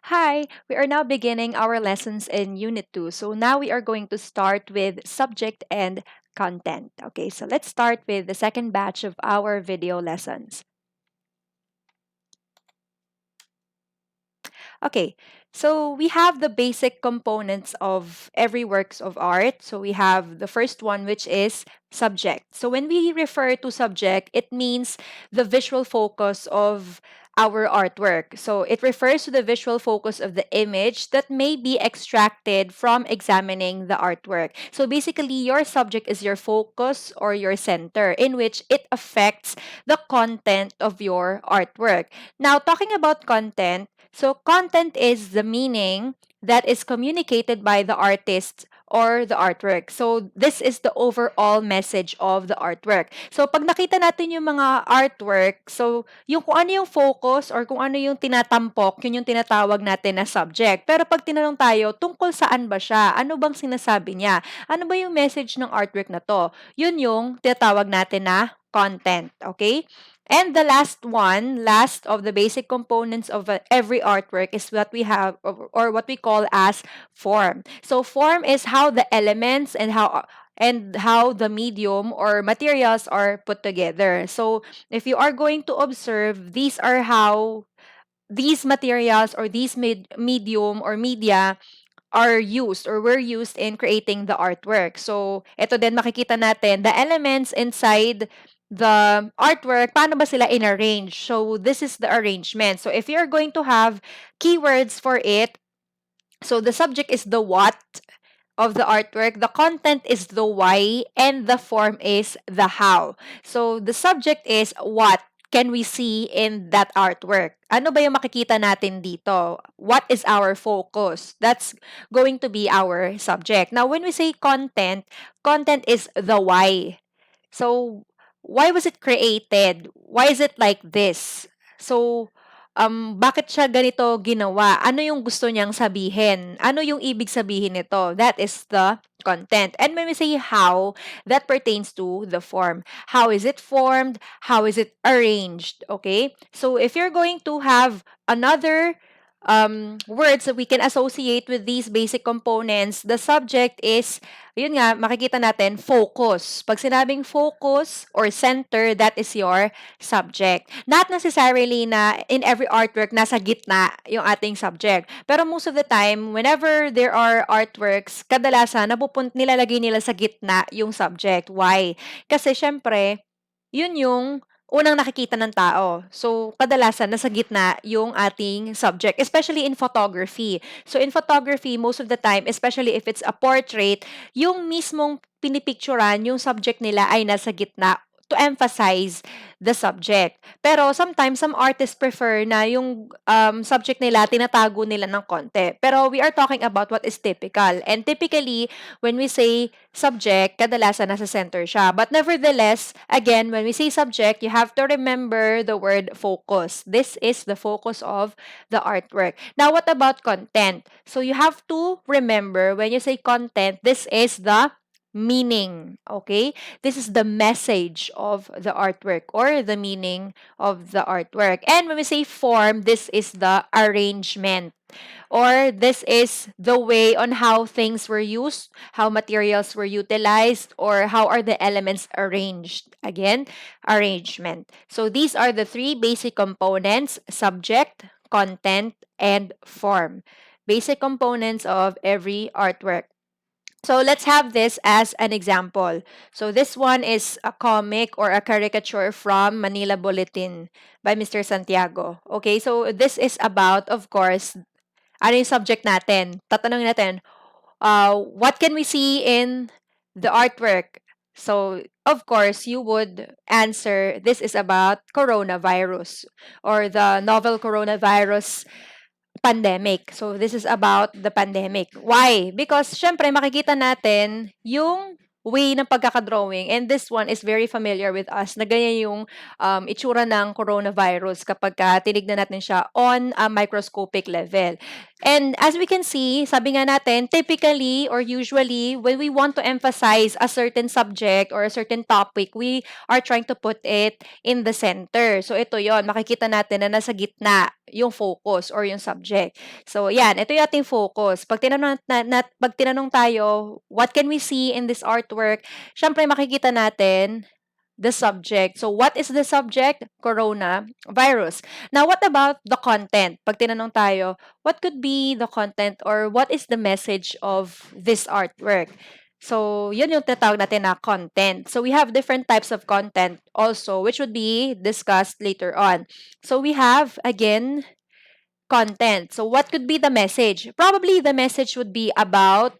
Hi, we are now beginning our lessons in Unit 2. So now we are going to start with subject and content. Okay, so let's start with the second batch of our video lessons. Okay, so we have the basic components of every works of art. So we have the first one, which is subject. So when we refer to subject, it means the visual focus of our artwork. So it refers to the visual focus of the image that may be extracted from examining the artwork. So basically, your subject is your focus or your center in which it affects the content of your artwork. Now, talking about content, so, content is the meaning that is communicated by the artist or the artwork. So, this is the overall message of the artwork. So, pag nakita natin yung mga artwork, so, yung kung ano yung focus or kung ano yung tinatampok, yun yung tinatawag natin na subject. Pero pag tinanong tayo, tungkol saan ba siya? Ano bang sinasabi niya? Ano ba yung message ng artwork na to? Yun yung tinatawag natin na content. Okay? And the last one, last of the basic components of every artwork is what we have or what we call as form. So form is how the elements and how the medium or materials are put together. So if you are going to observe, these are how these materials or these medium or media are used or were used in creating the artwork. So, ito din makikita natin, the elements inside the artwork, paano ba sila in-arrange? So, this is the arrangement. So, if you're going to have keywords for it, so the subject is the what of the artwork, the content is the why, and the form is the how. So, the subject is what can we see in that artwork? Ano ba yung makikita natin dito? What is our focus? That's going to be our subject. Now, when we say content, content is the why. So, why was it created? Why is it like this? So, bakit siya ganito ginawa? Ano yung gusto niyang sabihin? Ano yung ibig sabihin nito? That is the content. And when we say how, that pertains to the form. How is it formed? How is it arranged? Okay? So, if you're going to have another words that we can associate with these basic components, the subject is, yun nga, makikita natin, focus. Pag sinabing focus or center, that is your subject. Not necessarily na in every artwork nasa gitna yung ating subject. Pero most of the time, whenever there are artworks, kadalasan nilalagay nila sa gitna yung subject. Why? Kasi syempre, yun yung unang nakikita ng tao. So, kadalasan nasa gitna yung ating subject, especially in photography. So, in photography, most of the time, especially if it's a portrait, yung mismong pinipicturan, yung subject nila ay nasa gitna to emphasize the subject. Pero sometimes, some artists prefer na yung subject nila, tinatago nila ng konti. Pero we are talking about what is typical. And typically, when we say subject, kadalasan nasa center siya. But nevertheless, again, when we say subject, you have to remember the word focus. This is the focus of the artwork. Now, what about content? So you have to remember when you say content, this is the meaning, okay? This is the message of the artwork or the meaning of the artwork. And when we say form, this is the arrangement or this is the way on how things were used, how materials were utilized, or how are the elements arranged. Again, arrangement. So these are the three basic components: subject, content, and form. Basic components of every artwork. So let's have this as an example. So this one is a comic or a caricature from Manila Bulletin by Mr. Santiago. Okay, so this is about, of course, ano yung subject natin? Tatanungin natin, what can we see in the artwork? So, of course, you would answer, this is about coronavirus or the novel coronavirus pandemic. So, this is about the pandemic. Why? Because, syempre, makikita natin yung way ng pagkakadrawing. And this one is very familiar with us na ganyan yung itsura ng coronavirus kapag tinignan natin siya on a microscopic level. And as we can see, sabi nga natin, typically or usually, when we want to emphasize a certain subject or a certain topic, we are trying to put it in the center. So ito yon, makikita natin na nasa gitna yung focus or yung subject. So yan, ito yung ating focus. Pag tinanong tayo, what can we see in this artwork? Syempre makikita natin the subject. So, what is the subject? Coronavirus. Now, what about the content? Pag tinanong tayo, what could be the content or what is the message of this artwork? So, yun yung tinatawag natin na content. So, we have different types of content also, which would be discussed later on. So, we have, again, content. So, what could be the message? Probably the message would be about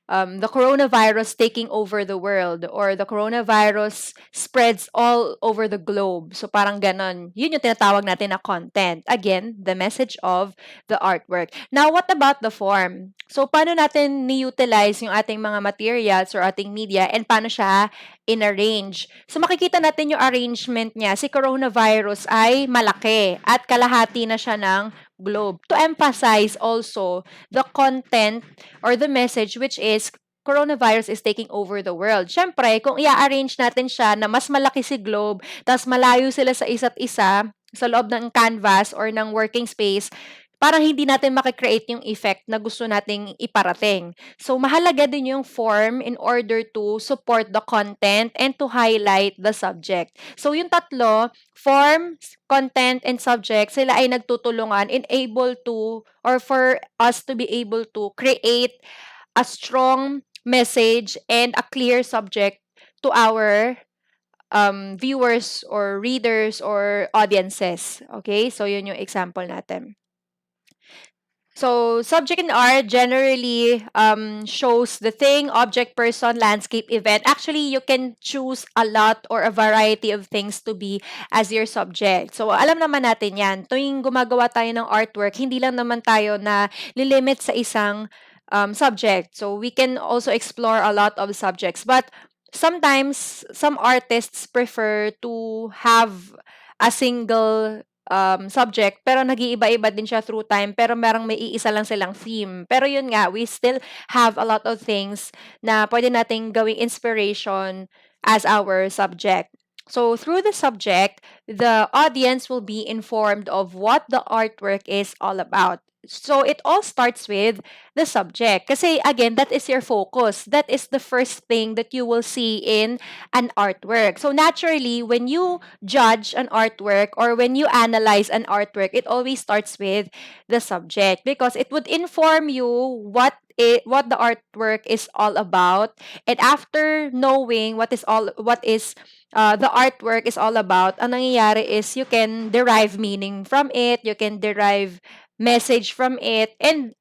the coronavirus taking over the world or the coronavirus spreads all over the globe. So, parang ganon. Yun yung tinatawag natin na content. Again, the message of the artwork. Now, what about the form? So, paano natin ni-utilize yung ating mga materials or ating media and paano siya in-arrange? So, makikita natin yung arrangement niya. Si coronavirus ay malaki at kalahati na siya ng globe to emphasize also the content or the message which is coronavirus is taking over the world. Siyempre, kung i-arrange natin siya na mas malaki si globe, tas malayo sila sa isa't isa sa loob ng canvas or ng working space, parang hindi natin makikreate yung effect na gusto nating iparating. So, mahalaga din yung form in order to support the content and to highlight the subject. So, yung tatlo, form, content, and subject, sila ay nagtutulungan in able to or for us to be able to create a strong message and a clear subject to our viewers or readers or audiences. Okay? So, yun yung example natin. So, subject in art generally shows the thing, object, person, landscape, event. Actually, you can choose a lot or a variety of things to be as your subject. So, alam naman natin yan. Tuwing gumagawa tayo ng artwork, hindi lang naman tayo na lilimit sa isang subject. So, we can also explore a lot of subjects. But, sometimes, some artists prefer to have a single subject, pero nag-iiba-iba din siya through time, pero merong may iisa lang silang theme. Pero yun nga, we still have a lot of things na pwede nating gawing inspiration as our subject. So, through the subject, the audience will be informed of what the artwork is all about. So, it all starts with the subject. Kasi, again, that is your focus. That is the first thing that you will see in an artwork. So, naturally, when you judge an artwork or when you analyze an artwork, it always starts with the subject because it would inform you what the artwork is all about. And after knowing what is the artwork is all about, ang nangyayari is you can derive meaning from it, you can derive message from it, and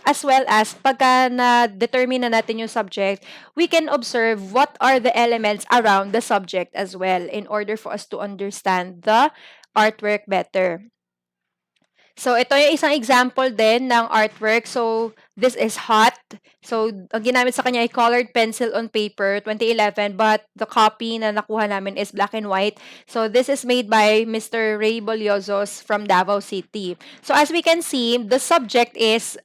as well as pagka na-determine na natin yung subject, we can observe what are the elements around the subject as well in order for us to understand the artwork better. So, ito yung isang example din ng artwork. So, this is hot. So, ang ginamit sa kanya ay colored pencil on paper, 2011, but the copy na nakuha namin is black and white. So, this is made by Mr. Ray Bolliosos from Davao City. So, as we can see, the subject is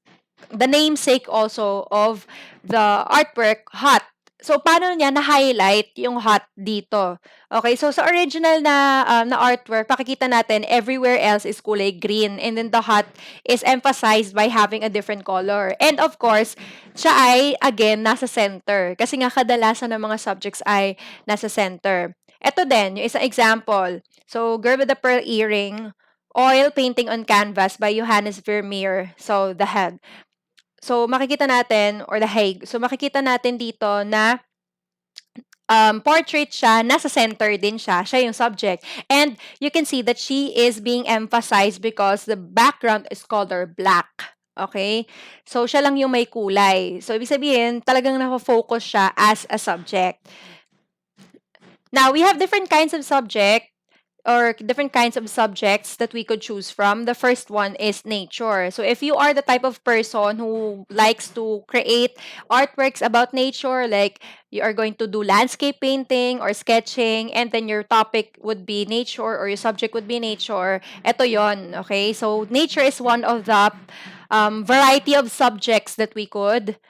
the namesake also of the artwork, hot. So, paano niya na-highlight yung hot dito? Okay, so sa original na artwork, pakikita natin everywhere else is kulay green and then the hot is emphasized by having a different color. And of course, siya ay, again, nasa center. Kasi nga kadalasan ng mga subjects ay nasa center. Ito din, yung isang example. So, Girl with the Pearl Earring, Oil Painting on Canvas by Johannes Vermeer. So, The Hague. So, makikita natin, or The Hague. So, makikita natin dito na portrait siya, nasa center din siya. Siya yung subject. And you can see that she is being emphasized because the background is color black. Okay? So, siya lang yung may kulay. So, ibig sabihin, talagang nakafocus siya as a subject. Now, we have different kinds of subject or different kinds of subjects that we could choose from. The first one is nature. So if you are the type of person who likes to create artworks about nature, like you are going to do landscape painting or sketching, and then your topic would be nature or your subject would be nature, eto yon, okay? So nature is one of the variety of subjects that we could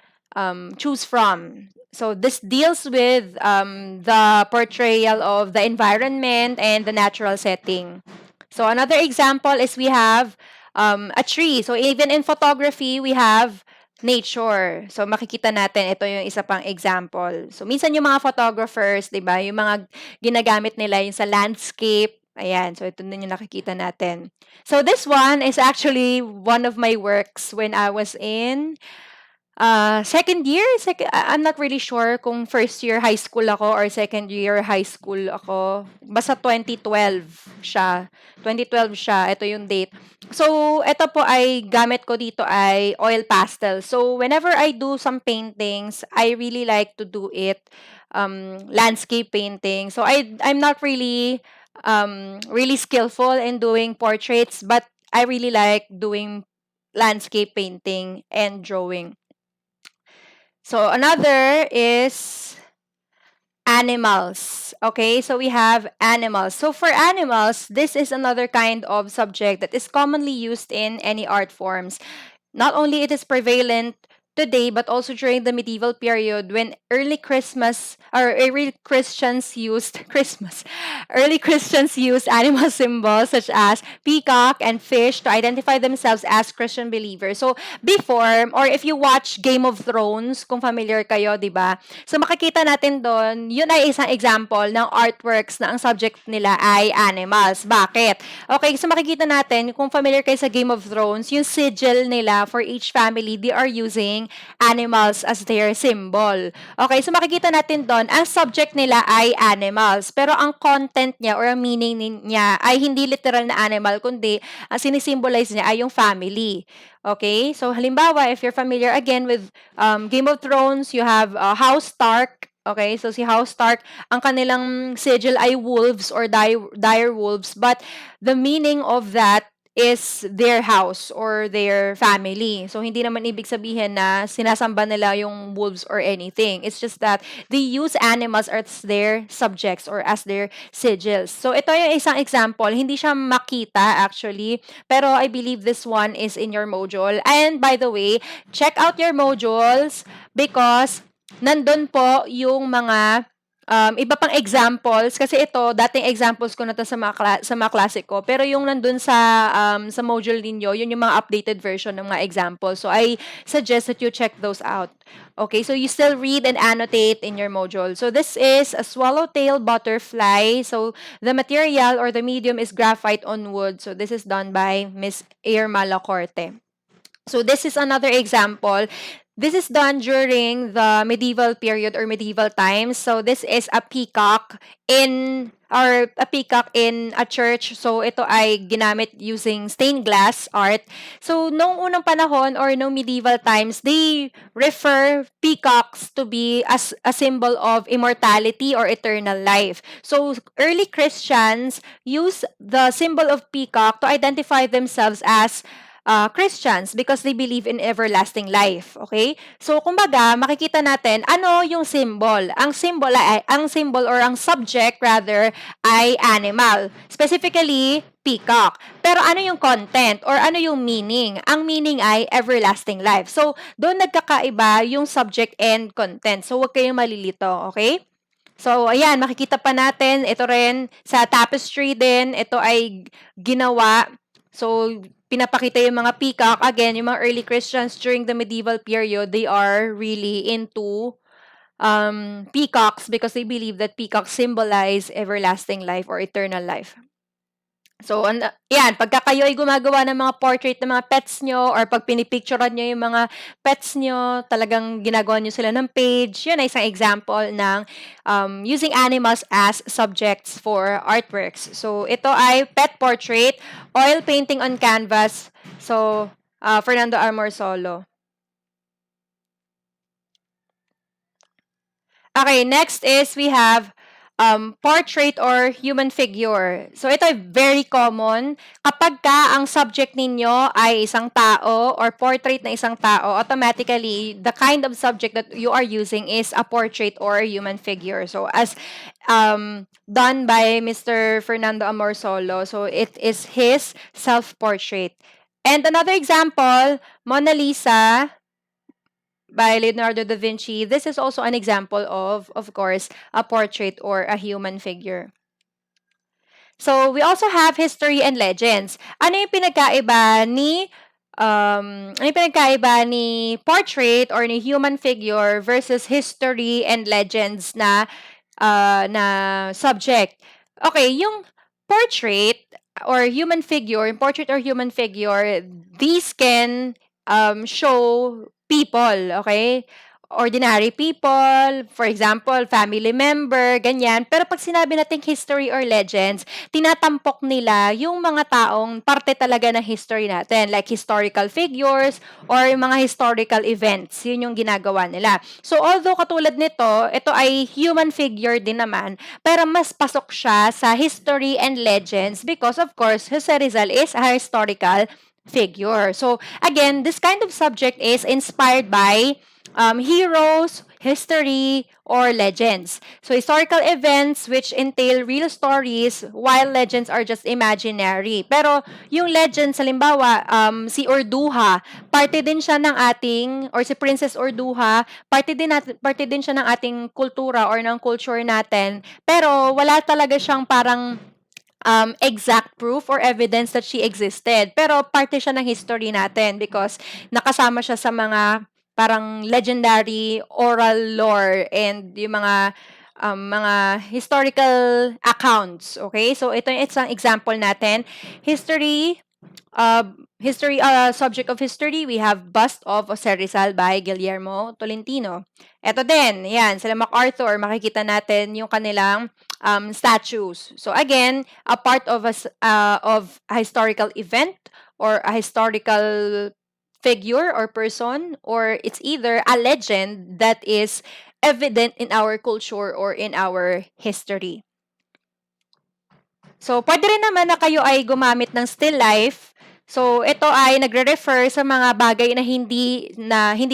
choose from. So this deals with the portrayal of the environment and the natural setting. So another example is we have a tree. So even in photography, we have nature. So makikita natin, ito yung isa pang example. So minsan yung mga photographers, 'di ba, yung mga ginagamit nila yung sa landscape. Ayan, so ito din yung nakikita natin. So this one is actually one of my works when I was in second year, I'm not really sure kung first year high school ako or second year high school ako. Basta 2012 siya. 2012 siya. Ito yung date. So, ito po ay gamit ko dito ay oil pastel. So, whenever I do some paintings, I really like to do it landscape painting. So, I'm not really skillful in doing portraits, but I really like doing landscape painting and drawing. So another is animals. Okay, so we have animals. So for animals, this is another kind of subject that is commonly used in any art forms. Not only it is prevalent today, but also during the medieval period when early Christians used early Christians used animal symbols such as peacock and fish to identify themselves as Christian believers. So before, or if you watch Game of Thrones, kung familiar kayo, di ba? So makikita natin doon, yun ay isang example ng artworks na ang subject nila ay animals. Bakit? Okay, so makikita natin, kung familiar kayo sa Game of Thrones, yung sigil nila for each family, they are using animals as their symbol. Okay, so makikita natin doon, ang subject nila ay animals. Pero ang content niya or ang meaning niya ay hindi literal na animal, kundi ang sinisimbolize niya ay yung family. Okay, so halimbawa, if you're familiar again with Game of Thrones, you have House Stark. Okay, so si House Stark, ang kanilang sigil ay wolves or dire wolves, but the meaning of that is their house or their family. So, hindi naman ibig sabihin na sinasamba nila yung wolves or anything. It's just that they use animals as their subjects or as their sigils. So, ito yung isang example. Hindi siya makita actually, pero I believe this one is in your module. And by the way, check out your modules because nandun po yung mga iba pang examples kasi ito dating examples ko na to sa mga klase ko pero yung nandun sa module ninyo yun yung mga updated version ng mga examples, so I suggest that you check those out. Okay, so you still read and annotate in your module. So this is a swallowtail butterfly. So the material or the medium is graphite on wood. So this is done by Miss Irma Lacorte. So this is another example. This is done during the medieval period or medieval times. So this is a peacock in a church. So ito ay ginamit using stained glass art. So noong unang panahon or no medieval times, they refer peacocks to be as a symbol of immortality or eternal life. So early Christians use the symbol of peacock to identify themselves as Christians because they believe in everlasting life. Okay? So, kumbaga, makikita natin ano yung symbol. Ang symbol or ang subject rather ay animal. Specifically, peacock. Pero ano yung content or ano yung meaning? Ang meaning ay everlasting life. So, doon nagkakaiba yung subject and content. So, huwag kayong malilito. Okay? So, ayan, makikita pa natin, ito rin, sa tapestry din, ito ay ginawa. So, pinapakita yung mga peacock. Again, yung mga early Christians during the medieval period, they are really into peacocks because they believe that peacocks symbolize everlasting life or eternal life. So, yan, pagka kayo ay gumagawa ng mga portrait ng mga pets nyo or pag pinipicturean nyo yung mga pets nyo, talagang ginagawa nyo sila ng page, yun ay isang example ng using animals as subjects for artworks. So, ito ay pet portrait, oil painting on canvas. So, Fernando Armor Solo. Okay, next is we have portrait or human figure. So, ito ay very common. Kapag ka ang subject ninyo ay isang tao or portrait na isang tao, automatically, the kind of subject that you are using is a portrait or a human figure. So, as done by Mr. Fernando Amorsolo, so it is his self-portrait. And another example, Mona Lisa by Leonardo da Vinci. This is also an example of course, a portrait or a human figure. So, we also have history and legends. Ano yung pinagkaiba ni portrait or ni human figure versus history and legends na subject? Okay, yung portrait yung portrait or human figure, these can show people, okay? Ordinary people, for example, family member, ganyan. Pero pag sinabi nating history or legends, tinatampok nila yung mga taong parte talaga ng history natin, like historical figures or yung mga historical events. Yun yung ginagawa nila. So, although katulad nito, ito ay human figure din naman, pero mas pasok siya sa history and legends because, of course, Jose Rizal is a historical figure. So, again, this kind of subject is inspired by heroes, history, or legends. So, historical events which entail real stories while legends are just imaginary. Pero, yung legends, halimbawa, si Urduha, parte din siya ng ating, or si Princess Urduha, parte din siya ng ating kultura or ng culture natin. Pero, wala talaga siyang parang exact proof or evidence that she existed. Pero parte siya ng history natin because nakasama siya sa mga parang legendary oral lore and yung mga historical accounts. Okay? So, ito yung isang example natin. Subject of history, we have Bust of Jose Rizal by Guillermo Tolentino. Ito din, yan, sila MacArthur, makikita natin yung kanilang statues. So again, a part of a historical event or a historical figure or person, or it's either a legend that is evident in our culture or in our history. So, pwede rin naman na kayo ay gumamit ng still life. So, ito ay nagre-refer sa mga bagay na hindi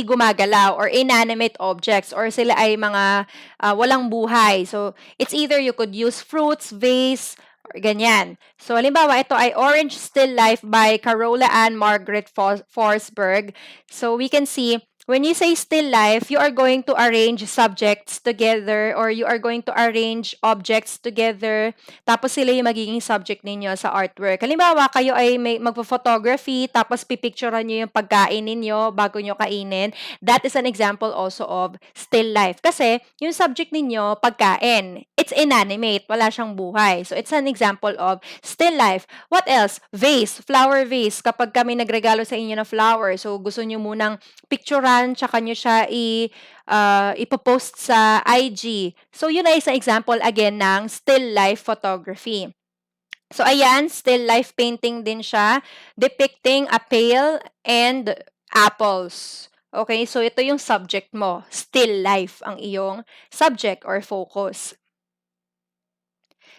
gumagalaw or inanimate objects or sila ay mga walang buhay. So, it's either you could use fruits, vase, or ganyan. So, halimbawa, ito ay Orange Still Life by Carola Ann Margaret Forsberg. So, we can see when you say still life, you are going to arrange subjects together or you are going to arrange objects together. Tapos sila yung magiging subject ninyo sa artwork. Halimbawa, kayo ay magpo-photography, tapos pipicturean nyo yung pagkain ninyo bago nyo kainin. That is an example also of still life. Kasi, yung subject ninyo, pagkain. It's inanimate. Wala siyang buhay. So, it's an example of still life. What else? Vase. Flower vase. Kapag kami nagregalo sa inyo ng flower, so gusto nyo munang picturean, tsaka nyo siya ipopost sa IG. So, yun ay isang example again ng still life photography. So, ayan, still life painting din siya, depicting a pail and apples. Okay, so ito yung subject mo. Still life ang iyong subject or focus.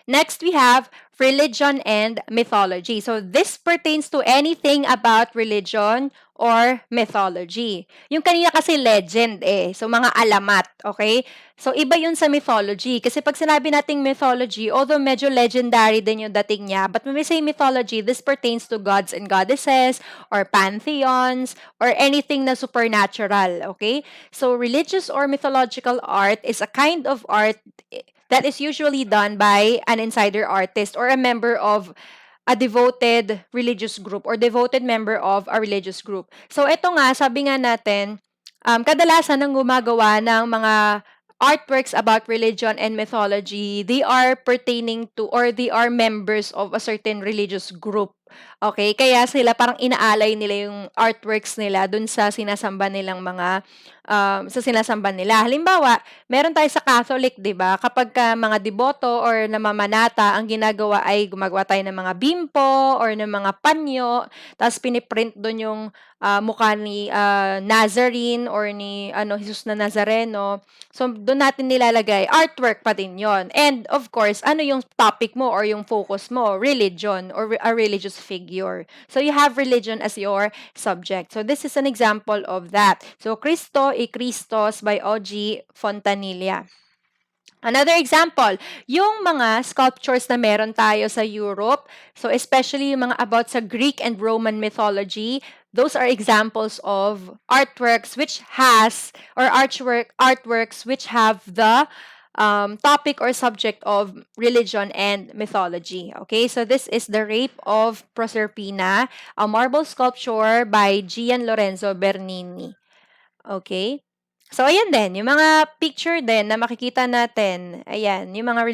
Next, we have religion and mythology. So, this pertains to anything about religion or mythology. Yung kanina kasi legend eh. So, mga alamat, okay? So, iba yun sa mythology. Kasi pag sinabi nating mythology, although medyo legendary din yung dating niya, but when we say mythology, this pertains to gods and goddesses, or pantheons, or anything na supernatural, okay? So, religious or mythological art is a kind of art that is usually done by an insider artist or a member of a devoted religious group or devoted member of a religious group. So, ito nga, sabi nga natin, kadalasan ng gumagawa ng mga artworks about religion and mythology, they are pertaining to or they are members of a certain religious group. Okay? Kaya sila parang inaalay nila yung artworks nila dun sa sinasamba nilang sa sinasamba nila. Halimbawa, meron tayo sa Catholic, 'di ba? Kapag mga deboto or namamanata, ang ginagawa ay gumagawa tayo ng mga bimpo or ng mga panyo, tapos piniprint doon yung mukha ni Nazarene or ni Jesus na Nazareno. So, doon natin nilalagay. Artwork pa din yon. And, of course, ano yung topic mo or yung focus mo? Religion or a religious figure. So, you have religion as your subject. So, this is an example of that. So, Cristo y Cristos by O.G. Fontanilla. Another example, yung mga sculptures na meron tayo sa Europe, so especially yung mga about sa Greek and Roman mythology, those are examples of artworks which has, or artworks which have the topic or subject of religion and mythology. Okay, so this is the Rape of Proserpina, a marble sculpture by Gian Lorenzo Bernini. Okay? So, ayan din, yung mga picture din na makikita natin, ayan, yung mga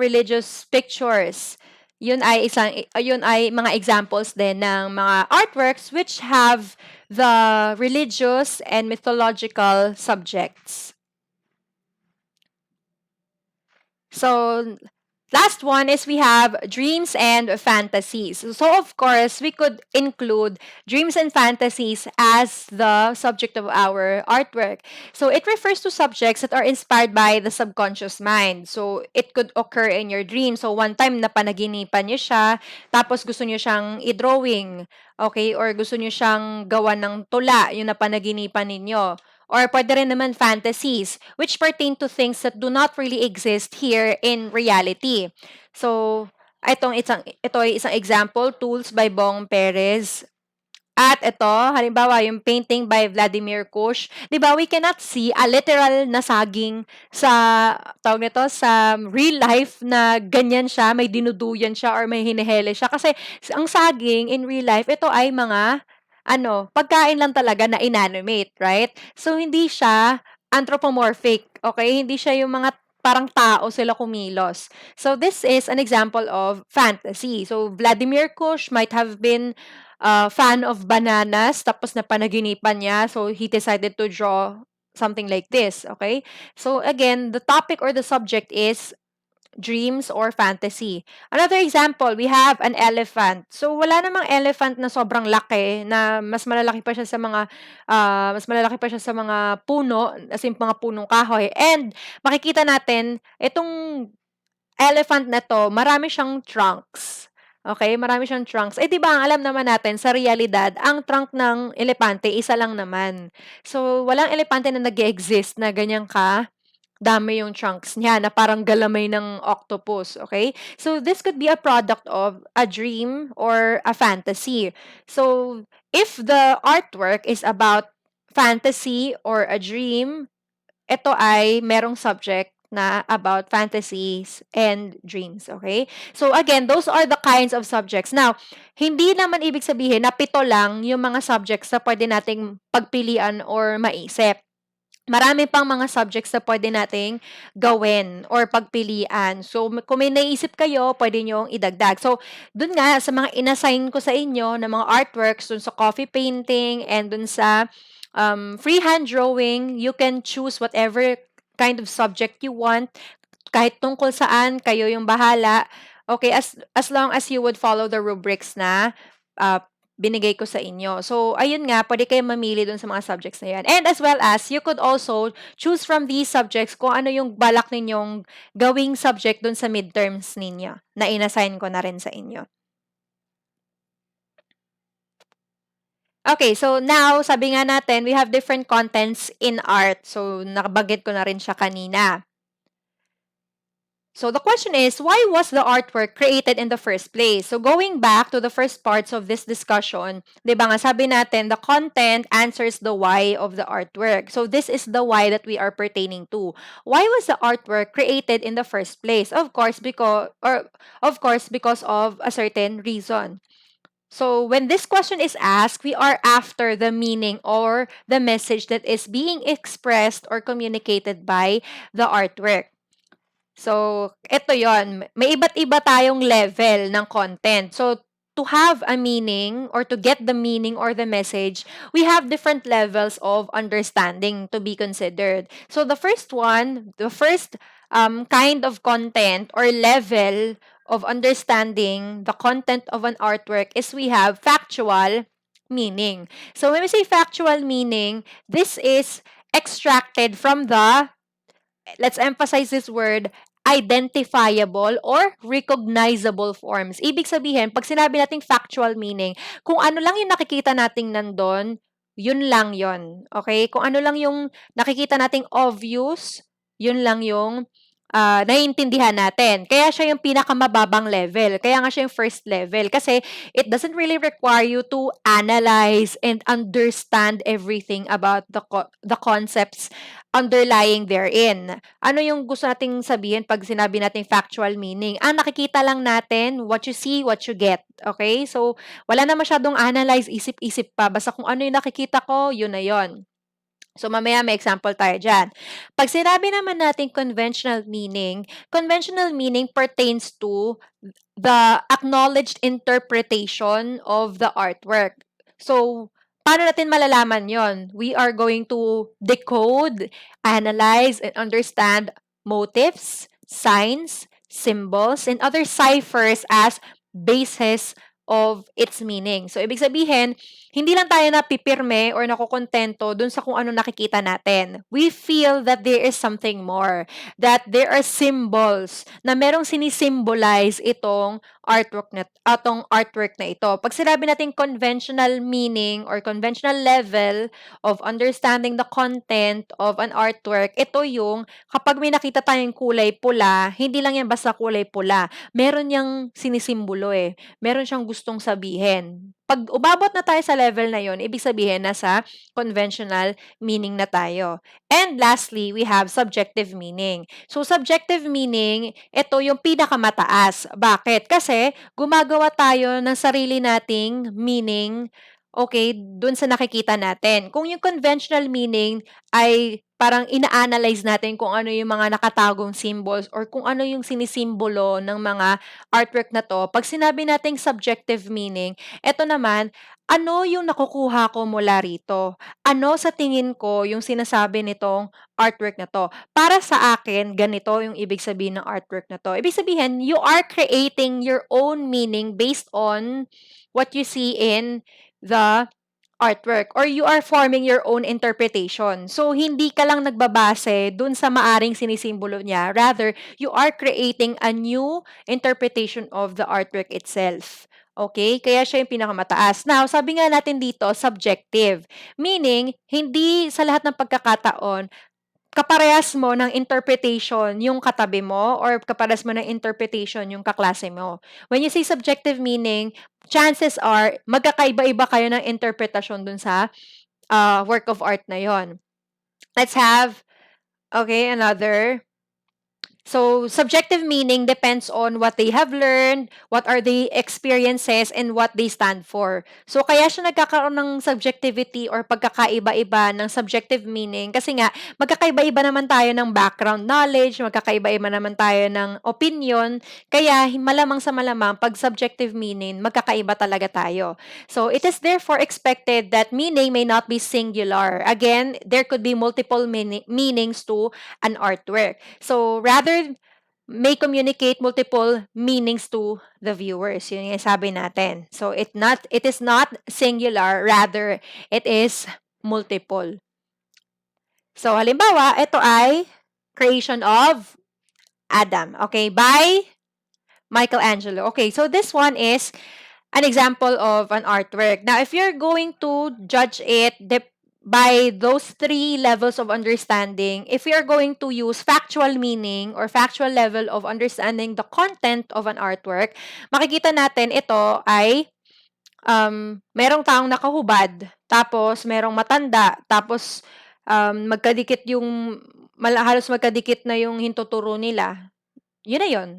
religious pictures, yun ay mga examples din ng mga artworks which have the religious and mythological subjects. So, last one is we have dreams and fantasies. So, of course, we could include dreams and fantasies as the subject of our artwork. So, it refers to subjects that are inspired by the subconscious mind. So, it could occur in your dream. So, one time na panaginipan niyo siya, tapos gusto niyo siyang i-drawing, okay? Or gusto niyo siyang gawan ng tula, yung napanaginipan ninyo. Or pwede rin naman fantasies, which pertain to things that do not really exist here in reality. So, ito ay isang example, Tools by Bong Perez. At ito, halimbawa, yung painting by Vladimir Kush. 'Di ba, we cannot see a literal na saging sa, tawag nito, sa real life na ganyan siya, may dinuduyan siya or may hinihele siya. Kasi ang saging in real life, ito ay mga pagkain lang talaga na inanimate, right? So, hindi siya anthropomorphic, okay? Hindi siya yung mga parang tao sila kumilos. So, this is an example of fantasy. So, Vladimir Kush might have been fan of bananas, tapos napanaginipan niya, so he decided to draw something like this, okay? So, again, the topic or the subject is dreams or fantasy. Another example, we have an elephant. So, wala namang elephant na sobrang laki, na mas malalaki pa siya sa mga puno, as in mga punong kahoy. And, makikita natin, itong elephant na 'to, marami siyang trunks. Okay, marami siyang trunks. Eh, 'di ba, ang alam naman natin sa realidad, ang trunk ng elepante isa lang naman. So, walang elepante na nag-e-exist na ganyan dami yung chunks niya na parang galamay ng octopus, okay? So, this could be a product of a dream or a fantasy. So, if the artwork is about fantasy or a dream, ito ay merong subject na about fantasies and dreams, okay? So again, those are the kinds of subjects. Now, hindi naman ibig sabihin na 7 lang yung mga subjects na pwede nating pagpilian or maisip. Marami pang mga subjects na pwede nating gawin or pagpilian. So, kung may naisip kayo, pwede nyong idagdag. So, dun nga, sa mga inassign ko sa inyo na mga artworks, dun sa coffee painting and dun sa freehand drawing, you can choose whatever kind of subject you want. Kahit tungkol saan, kayo yung bahala. Okay, as long as you would follow the rubrics na uh, binigay ko sa inyo. So, ayun nga, pwede kayo mamili dun sa mga subjects na yan. And as well as, you could also choose from these subjects kung ano yung balak ninyong gawing subject dun sa midterms ninyo na inassign ko na rin sa inyo. Okay, so now, sabi nga natin, we have different contents in art. So, nakabanggit ko na rin siya kanina. So the question is, why was the artwork created in the first place? So going back to the first parts of this discussion, 'di ba nga sabi natin, the content answers the why of the artwork. So this is the why that we are pertaining to. Why was the artwork created in the first place? Of course because of a certain reason. So when this question is asked, we are after the meaning or the message that is being expressed or communicated by the artwork. So, eto yon. May iba't iba tayong level ng content. So, to have a meaning or to get the meaning or the message, we have different levels of understanding to be considered. So, the first kind of content or level of understanding the content of an artwork is we have factual meaning. So, when we say factual meaning, this is extracted from the, let's emphasize this word, identifiable or recognizable forms. Ibig sabihin, pag sinabi nating factual meaning, kung ano lang yung nakikita nating nandun, yun lang yon. Okay? Kung ano lang yung nakikita nating obvious, yun lang yung naiintindihan natin. Kaya siya yung pinakamababang level. Kaya nga siya yung first level. Kasi it doesn't really require you to analyze and understand everything about the concepts underlying therein. Ano yung gusto nating sabihin pag sinabi nating factual meaning? Nakikita lang natin what you see, what you get. Okay? So, wala na masyadong analyze, isip-isip pa. Basta kung ano yung nakikita ko, yun na yun. So, mamaya may example tayo dyan. Pag sinabi naman natin conventional meaning pertains to the acknowledged interpretation of the artwork. So, paano natin malalaman yon? We are going to decode, analyze, and understand motifs, signs, symbols, and other ciphers as basis of its meaning. So, ibig sabihin, hindi lang tayo napipirme or nakokontento dun sa kung ano nakikita natin. We feel that there is something more, that there are symbols na merong sinisimbolize atong artwork na ito. Pag sinabi natin conventional meaning or conventional level of understanding the content of an artwork, ito yung kapag may nakita tayong kulay pula, hindi lang yan basta kulay pula. Meron yang sinisimbolo eh. Meron siyang gustong sabihin. Pag umabot na tayo sa level na yon, ibig sabihin nasa conventional meaning na tayo. And lastly, we have subjective meaning. So, subjective meaning, ito yung pinakamataas. Bakit? Kasi gumagawa tayo ng sarili nating meaning, okay, dun sa nakikita natin. Kung yung conventional meaning ay parang ina-analyze natin kung ano yung mga nakatagong symbols or kung ano yung sinisimbolo ng mga artwork na to. Pag sinabi nating subjective meaning, eto naman, ano yung nakukuha ko mula rito? Ano sa tingin ko yung sinasabi nitong artwork na to? Para sa akin, ganito yung ibig sabihin ng artwork na to. Ibig sabihin, you are creating your own meaning based on what you see in the artwork or you are forming your own interpretation. So, hindi ka lang nagbabase dun sa maaring sinisimbolo niya. Rather, you are creating a new interpretation of the artwork itself. Okay? Kaya siya yung pinakamataas. Now, sabi nga natin dito, subjective. Meaning, hindi sa lahat ng pagkakataon kaparehas mo ng interpretation yung katabi mo or kaparehas mo ng interpretation yung kaklase mo. When you say subjective meaning, chances are magkakaiba-iba kayo ng interpretasyon dun sa work of art na yon. Let's have, okay, another. So, subjective meaning depends on what they have learned, what are the experiences, and what they stand for. So, kaya siya nagkakaroon ng subjectivity or pagkakaiba-iba ng subjective meaning kasi nga, magkakaiba-iba naman tayo ng background knowledge, magkakaiba-iba naman tayo ng opinion, kaya malamang sa malamang, pag subjective meaning, magkakaiba talaga tayo. So, it is therefore expected that meaning may not be singular. Again, there could be multiple meanings to an artwork. So, rather may communicate multiple meanings to the viewers. Yun yung sabi natin. So, it is not singular, rather, it is multiple. So, halimbawa, ito ay creation of Adam. Okay, by Michelangelo. Okay, so this one is an example of an artwork. Now, if you're going to judge it by those three levels of understanding, if we are going to use factual meaning or factual level of understanding the content of an artwork, makikita natin ito ay merong taong nakahubad, tapos merong matanda, tapos magkadikit yung, halos magkadikit na yung hintuturo nila. Yun na yun.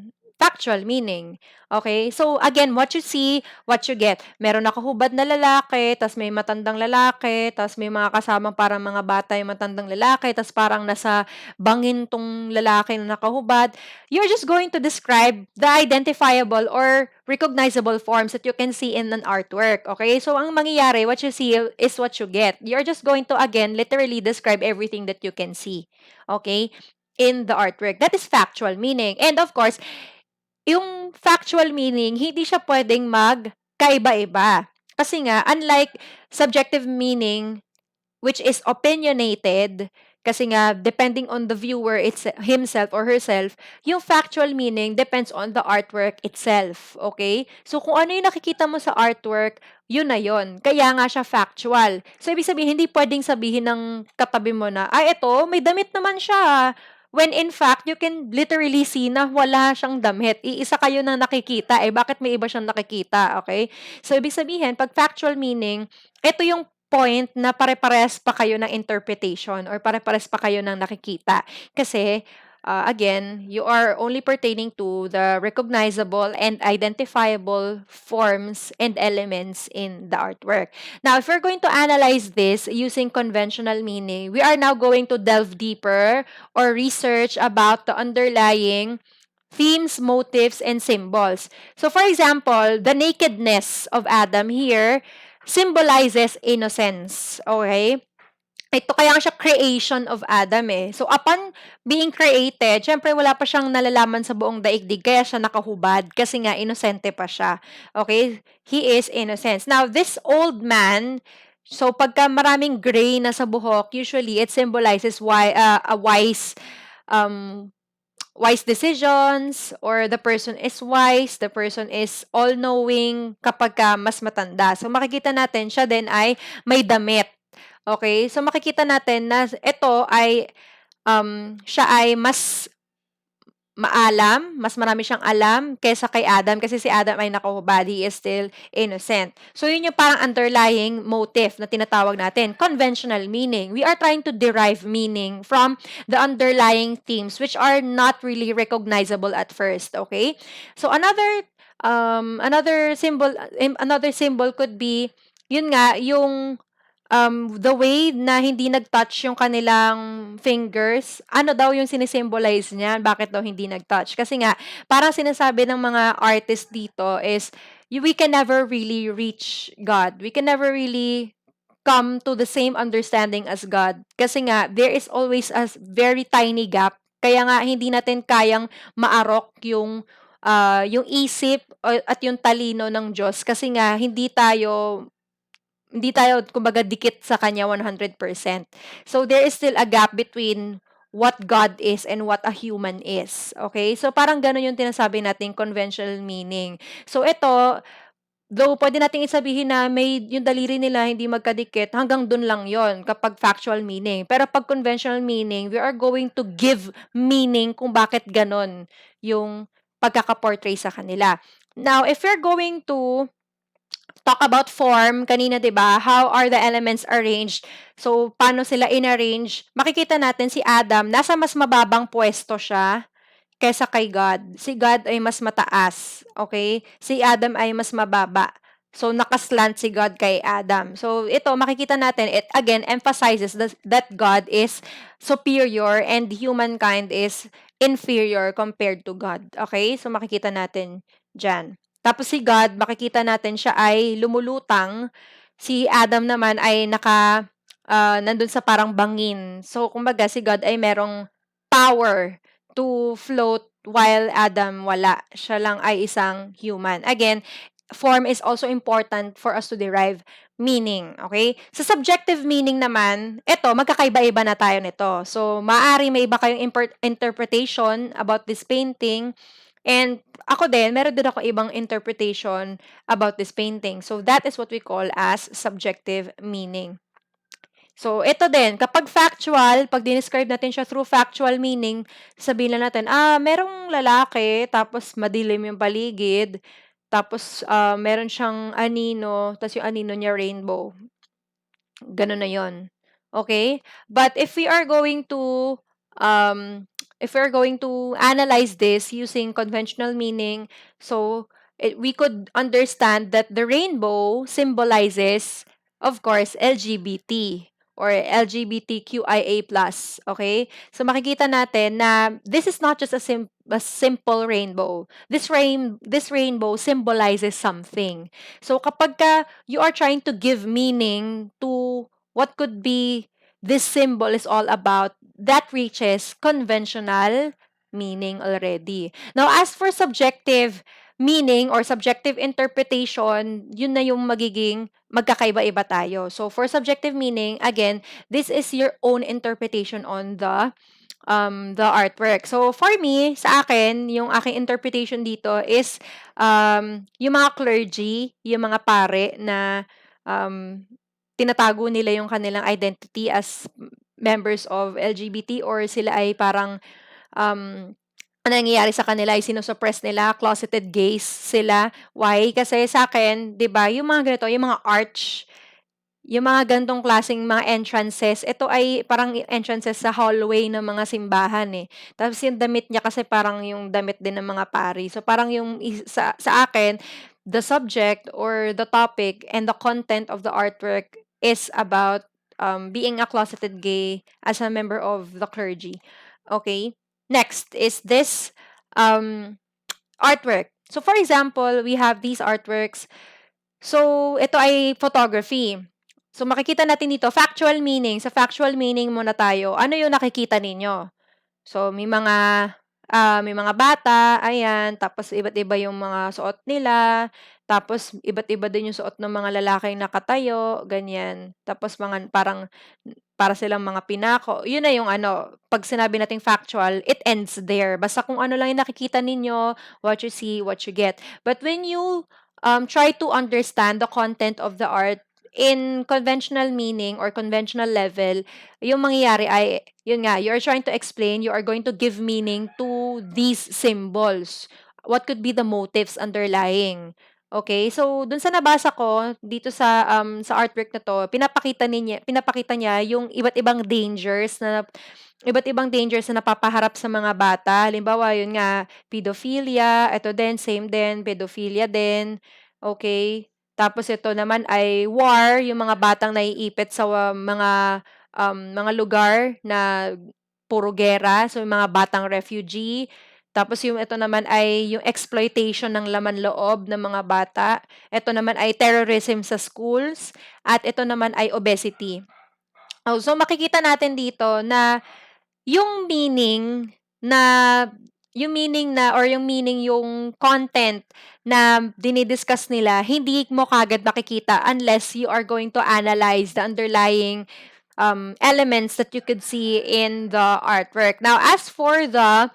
Factual meaning. Okay? So, again, what you see, what you get. Meron nakahubad na lalaki, tas may matandang lalaki, tas may mga kasamang parang mga bata yung matandang lalaki, tas parang nasa bangin tong lalaki na nakahubad. You're just going to describe the identifiable or recognizable forms that you can see in an artwork. Okay? So, ang mangyayari, what you see is what you get. You're just going to, again, literally describe everything that you can see. Okay? In the artwork. That is factual meaning. And of course, yung factual meaning, hindi siya pwedeng magkaiba-iba. Kasi nga, unlike subjective meaning, which is opinionated, kasi nga, depending on the viewer himself or herself, yung factual meaning depends on the artwork itself. Okay? So, kung ano yung nakikita mo sa artwork, yun na yun. Kaya nga siya factual. So, ibig sabihin, hindi pwedeng sabihin ng katabi mo na, ito, may damit naman siya. When in fact, you can literally see na wala siyang damit. Iisa kayo nang nakikita. Bakit may iba siyang nakikita? Okay? So, ibig sabihin, pag factual meaning, ito yung point na pare-pares pa kayo ng interpretation or pare-pares pa kayo ng nakikita. Kasi, again, you are only pertaining to the recognizable and identifiable forms and elements in the artwork. Now, if we're going to analyze this using conventional meaning, we are now going to delve deeper or research about the underlying themes, motifs, and symbols. So, for example, the nakedness of Adam here symbolizes innocence. Okay? Ito kaya nga siya creation of Adam So, upon being created, syempre wala pa siyang nalalaman sa buong daigdig, kaya siya nakahubad kasi nga inosente pa siya. Okay? He is innocent. Now, this old man, so pagka maraming gray na sa buhok, usually it symbolizes a um, wise decisions, or the person is wise, the person is all-knowing kapag ka mas matanda. So, makikita natin, siya din ay may damit. Okay? So, makikita natin na ito ay, siya ay mas maalam, mas marami siyang alam kaysa kay Adam kasi si Adam ay nakahubad, he is still innocent. So, yun yung parang underlying motive na tinatawag natin, conventional meaning. We are trying to derive meaning from the underlying themes which are not really recognizable at first, okay? So, another symbol could be, yun nga, yung the way na hindi nag-touch yung kanilang fingers, ano daw yung sinisimbolize niyan? Bakit daw hindi nag-touch? Kasi nga, parang sinasabi ng mga artist dito is, we can never really reach God. We can never really come to the same understanding as God. Kasi nga, there is always a very tiny gap. Kaya nga, hindi natin kayang maarok yung isip at yung talino ng Diyos. Kasi nga, hindi tayo kumbaga dikit sa kanya 100%. So there is still a gap between what God is and what a human is. Okay? So parang gano'n yung tinasabi nating conventional meaning. So ito, though pwede nating isabihin na may yung daliri nila hindi magkadikit, hanggang dun lang yon kapag factual meaning. Pero pag conventional meaning, we are going to give meaning kung bakit ganon yung pagkaka-portray sa kanila. Now, if we're going to talk about form, kanina 'di ba, how are the elements arranged? So, paano sila inarrange? Makikita natin si Adam, nasa mas mababang pwesto siya kaysa kay God. Si God ay mas mataas, okay? Si Adam ay mas mababa. So, nakaslant si God kay Adam. So, ito, makikita natin, it again emphasizes that God is superior and humankind is inferior compared to God. Okay? So, makikita natin dyan. Tapos si God, makikita natin siya ay lumulutang. Si Adam naman ay nandun sa parang bangin. So, kumbaga, si God ay merong power to float while Adam wala. Siya lang ay isang human. Again, form is also important for us to derive meaning, okay? Sa subjective meaning naman, eto, magkakaiba-iba na tayo nito. So, maaari may iba kayong interpretation about this painting, and ako din, meron din ako ibang interpretation about this painting. So, that is what we call as subjective meaning. So, ito din, kapag factual, pag dinescribe natin siya through factual meaning, sabihin lang natin, merong lalaki, tapos madilim yung paligid, tapos meron siyang anino, tapos yung anino niya rainbow. Ganun na yon. Okay? But if we're going to analyze this using conventional meaning, so we could understand that the rainbow symbolizes, of course, LGBT or LGBTQIA+. Okay? So makikita natin na this is not just a simple rainbow. This rainbow symbolizes something. So kapag you are trying to give meaning to what could be this symbol is all about, that reaches conventional meaning already. Now, as for subjective meaning or subjective interpretation, yun na yung magiging magkakaiba-iba tayo. So, for subjective meaning, again, this is your own interpretation on the artwork. So, for me, sa akin, yung aking interpretation dito is yung mga clergy, yung mga pare na um, tinatago nila yung kanilang identity as members of LGBT, or sila ay parang um, ang nangyayari sa kanila ay sino-suppress nila, closeted gays sila. Why? Kasi sa akin, 'di ba, yung mga ganito, yung mga arch, yung mga ganitong klaseng mga entrances, ito ay parang entrances sa hallway ng mga simbahan, eh. Tapos yung damit niya kasi parang yung damit din ng mga pari. So parang yung sa akin, the subject or the topic and the content of the artwork is about being a closeted gay as a member of the clergy. Okay? Next is this um, artwork. So for example, we have these artworks. So ito ay photography. So makikita natin dito, factual meaning. Sa factual meaning muna tayo. Ano yung nakikita ninyo? So may mga bata, ayan, tapos iba't iba yung mga suot nila, tapos iba't iba din yung suot ng mga lalaking nakatayo, ganyan. Tapos mga parang para silang mga pinako. Yun na yung ano, 'pag sinabi nating factual, it ends there. Basta kung ano lang yung nakikita ninyo, what you see, what you get. But when you try to understand the content of the art in conventional meaning or conventional level, yung mangyayari ay, yun nga, you're trying to explain, you are going to give meaning to these symbols. What could be the motives underlying? Okay, so dun sa nabasa ko dito sa artwork na 'to, pinapakita niya yung iba't ibang dangers na napapaharap sa mga bata. Halimbawa, yun nga, pedophilia, ito din same din, pedophilia din. Okay? Tapos ito naman ay war, yung mga batang naiipit sa mga lugar na puro giyera, so yung mga batang refugee. Tapos yung ito naman ay yung exploitation ng laman loob ng mga bata. Ito naman ay terrorism sa schools. At ito naman ay obesity. Oh, so makikita natin dito na yung meaning na yung content na dinidiscuss nila, hindi mo kagad makikita unless you are going to analyze the underlying elements that you could see in the artwork. Now, as for the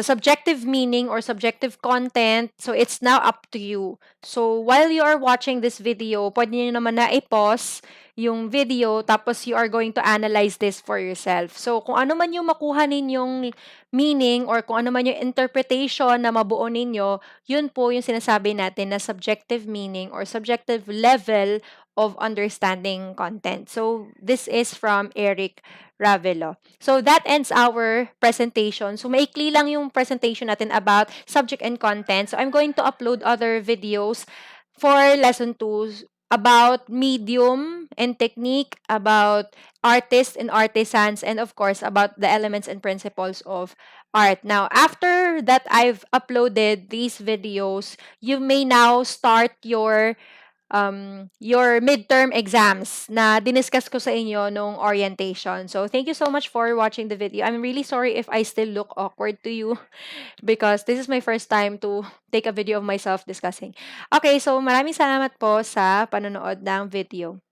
subjective meaning or subjective content, so it's now up to you. So, while you are watching this video, pwede nyo naman na i-pause yung video, tapos you are going to analyze this for yourself. So, kung ano man yung makuha ninyong meaning or kung ano man yung interpretation na mabuo ninyo, yun po yung sinasabi natin na subjective meaning or subjective level of understanding content. So, this is from Eric Ravelo. So, that ends our presentation. So, maikli lang yung presentation natin about subject and content. So, I'm going to upload other videos for lesson 2 about medium and technique, about artists and artisans, and of course, about the elements and principles of art. Now, after that I've uploaded these videos, you may now start your midterm exams na diniscuss ko sa inyo nung orientation. So, thank you so much for watching the video. I'm really sorry if I still look awkward to you because this is my first time to take a video of myself discussing. Okay, so maraming salamat po sa panonood ng video.